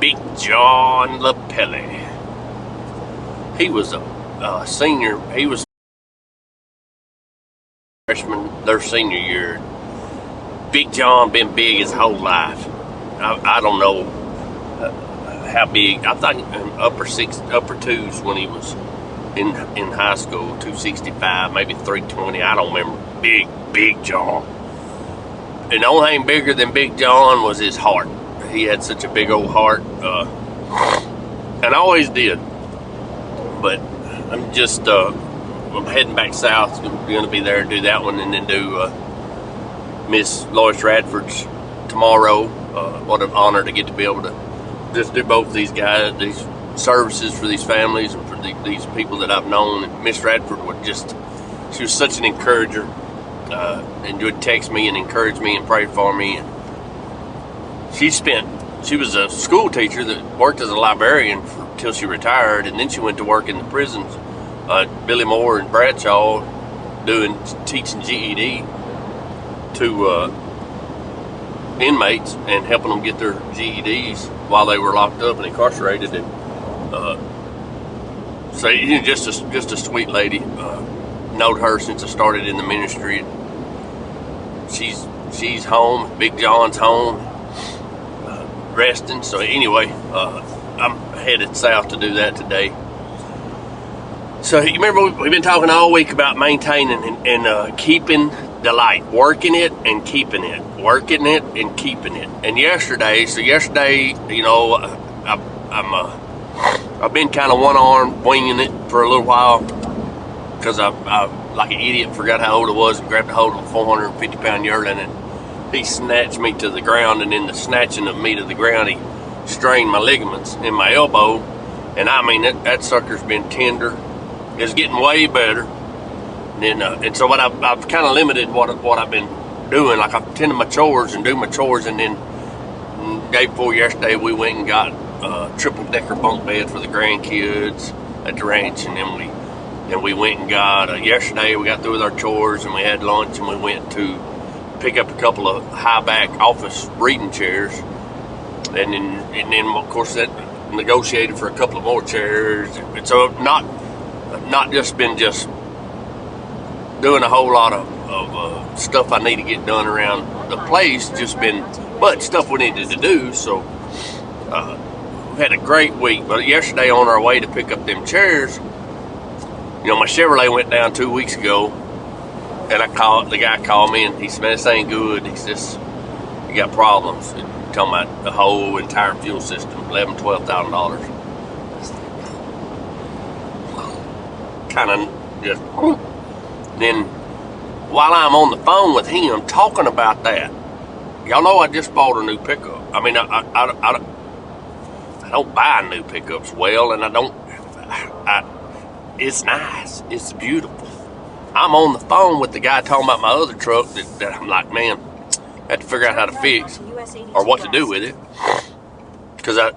Big John LaPelle. He was a senior. He was freshman their senior year. Big John been big his whole life. I don't know how big. I think upper twos when he was in high school. 265, maybe 320. I don't remember. Big John. And the only thing bigger than Big John was his heart. He had such a big old heart, and always did. But I'm just I'm heading back south. I'm going to be there and do that one, and then do Miss Lois Radford's tomorrow. What an honor to get to be able to just do both these guys, these services for these families and for these people that I've known. And Miss Radford she was such an encourager, and would text me and encourage me and pray for me. And she was a school teacher that worked as a librarian till she retired, and then she went to work in the prisons, Billy Moore and Bradshaw, teaching GED to inmates and helping them get their GEDs while they were locked up and incarcerated. And so just a sweet lady. Known her since I started in the ministry. She's home. Big John's home, resting. So anyway, I'm headed south to do that today. So you remember we've been talking all week about maintaining and keeping the light, working it and keeping it, working it and keeping it. And yesterday, you know, I've been kind of one arm winging it for a little while because I like an idiot forgot how old it was and grabbed a hold of a 450-pound yearling, and he snatched me to the ground, and in the snatching of me to the ground, he strained my ligaments in my elbow. And I mean, that sucker's been tender. It's getting way better. And so what I've kind of limited what I've been doing. Like I've tended my chores and do my chores, and then day before yesterday we went and got a triple-decker bunk bed for the grandkids at the ranch, and then we went and got yesterday we got through with our chores and we had lunch, and we went to pick up a couple of high-back office reading chairs, and then of course that negotiated for a couple of more chairs. And so not just been doing a whole lot of stuff I need to get done around the place, but stuff we needed to do. So we had a great week. But yesterday on our way to pick up them chairs, you know, my Chevrolet went down 2 weeks ago, and the guy called me and he said, "Man, this ain't good." He says, "You got problems." Talking about the whole entire fuel system, $11,000-$12,000. Kind of just. Then while I'm on the phone with him talking about that, y'all know I just bought a new pickup. I mean, I don't buy new pickups well, and it's nice, it's beautiful. I'm on the phone with the guy talking about my other truck that I'm like, man, I have to figure out how to fix or what to do with it. Because I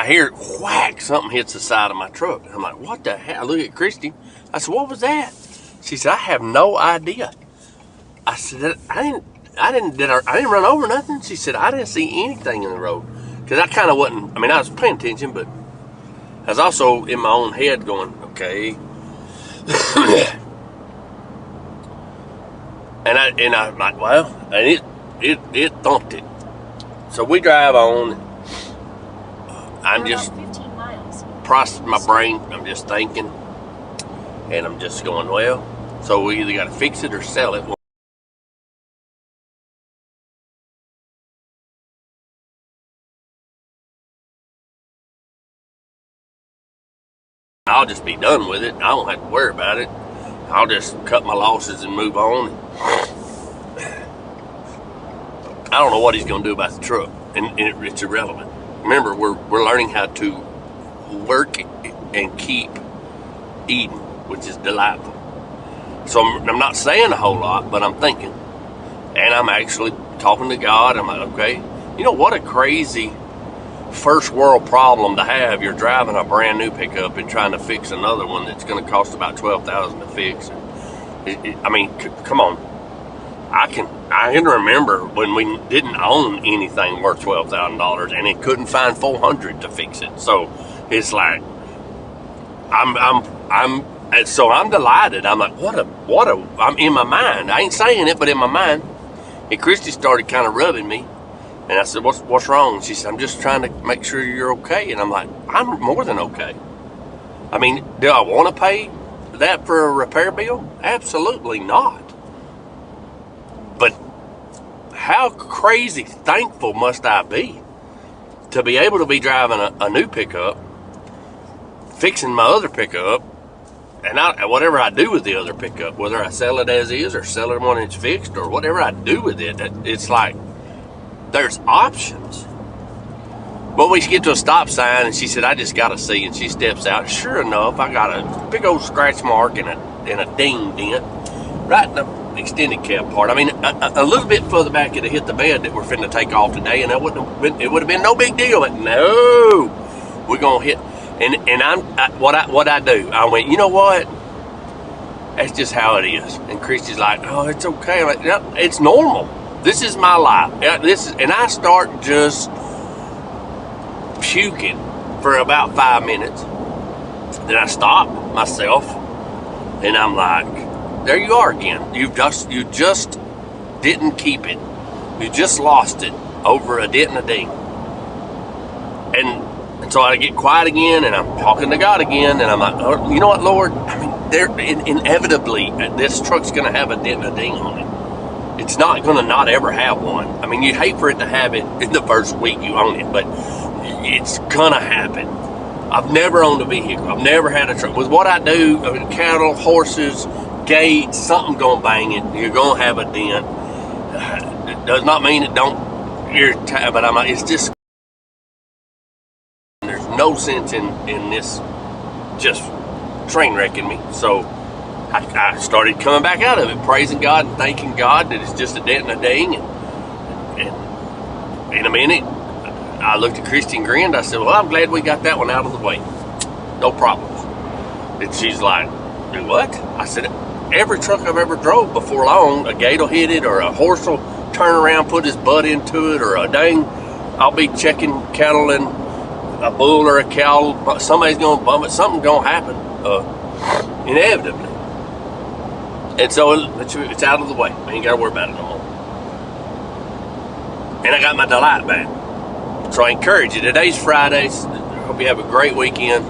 hear whack, something hits the side of my truck. I'm like, what the hell? I look at Christy. I said, what was that? She said, I have no idea. I said, I didn't run over nothing. She said, I didn't see anything in the road. Because I kind of wasn't, I mean, I was paying attention, but I was also in my own head going, okay. and I'm like, well, and it thumped it. So we drive on. I'm just processing my brain. I'm just thinking, and I'm just going, well, so we either got to fix it or sell it. I'll just be done with it. I don't have to worry about it. I'll just cut my losses and move on. I don't know what he's going to do about the truck, and it's irrelevant. Remember, we're learning how to work and keep eating, which is delightful. So I'm not saying a whole lot, but I'm thinking, and I'm actually talking to God. I'm like, okay, you know what a crazy first world problem to have. You're driving a brand new pickup and trying to fix another one that's going to cost about $12,000 to fix. I mean, come on. I can I can remember when we didn't own anything worth $12,000 and it couldn't find $400 to fix it. So it's like so I'm delighted. I'm like, I'm in my mind. I ain't saying it, but in my mind. And Christy started kind of rubbing me. And I said, what's wrong? And she said, I'm just trying to make sure you're okay. And I'm like, I'm more than okay. I mean, do I want to pay that for a repair bill? Absolutely not. But how crazy thankful must I be to be able to be driving a new pickup, fixing my other pickup, and whatever I do with the other pickup, whether I sell it as is or sell it when it's fixed or whatever I do with it, it's like there's options. But we get to a stop sign and she said, I just got to see. And she steps out. Sure enough, I got a big old scratch mark and a ding dent right in the extended cab part. I mean, a little bit further back it hit the bed that we're finna take off today, and it would have been no big deal. But no, we're gonna hit. And what I do, I went, you know what? That's just how it is. And Christy's like, oh, it's okay. I'm like, yep, it's normal. This is my life. And I start just puking for about 5 minutes. Then I stop myself, and I'm like, there you are again. You just didn't keep it. You just lost it over a dent and a ding. And so I get quiet again, and I'm talking to God again, and I'm like, oh, you know what, Lord? I mean, inevitably, this truck's going to have a dent and a ding on it. It's not going to not ever have one. I mean, you hate for it to have it in the first week you own it, but it's going to happen. I've never owned a vehicle. I've never had a truck. With what I do, I mean, cattle, horses, gates, something going to bang it. You're going to have a dent. It does not mean it don't irritate, but I'm like, it's just, there's no sense in this just train wrecking me. So I started coming back out of it, praising God and thanking God that it's just a dent and a ding. And in a minute, I looked at Christy and grinned. I said, well, I'm glad we got that one out of the way. No problems. And she's like, do what? I said, every truck I've ever drove before long, a gate will hit it, or a horse will turn around, put his butt into it, or a dang, I'll be checking cattle and a bull or a cow, somebody's going to bump it, something's going to happen, inevitably. And so it's out of the way. I ain't got to worry about it no more. And I got my delight back. So I encourage you, today's Fridays. I hope you have a great weekend.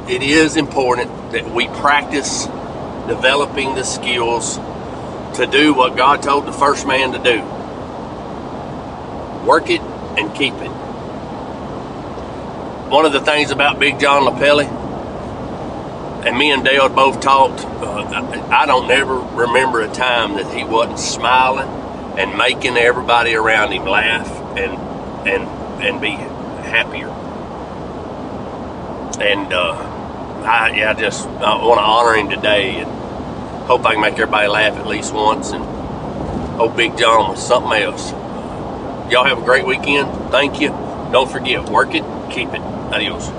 It is important that we practice developing the skills to do what God told the first man to do. Work it and keep it. One of the things about Big John LaPelli, and me and Dale both talked, I don't never remember a time that he wasn't smiling and making everybody around him laugh and be happier. And I want to honor him today, and hope I can make everybody laugh at least once, and hope Big John was something else. Y'all have a great weekend. Thank you. Don't forget, work it, keep it. Adios.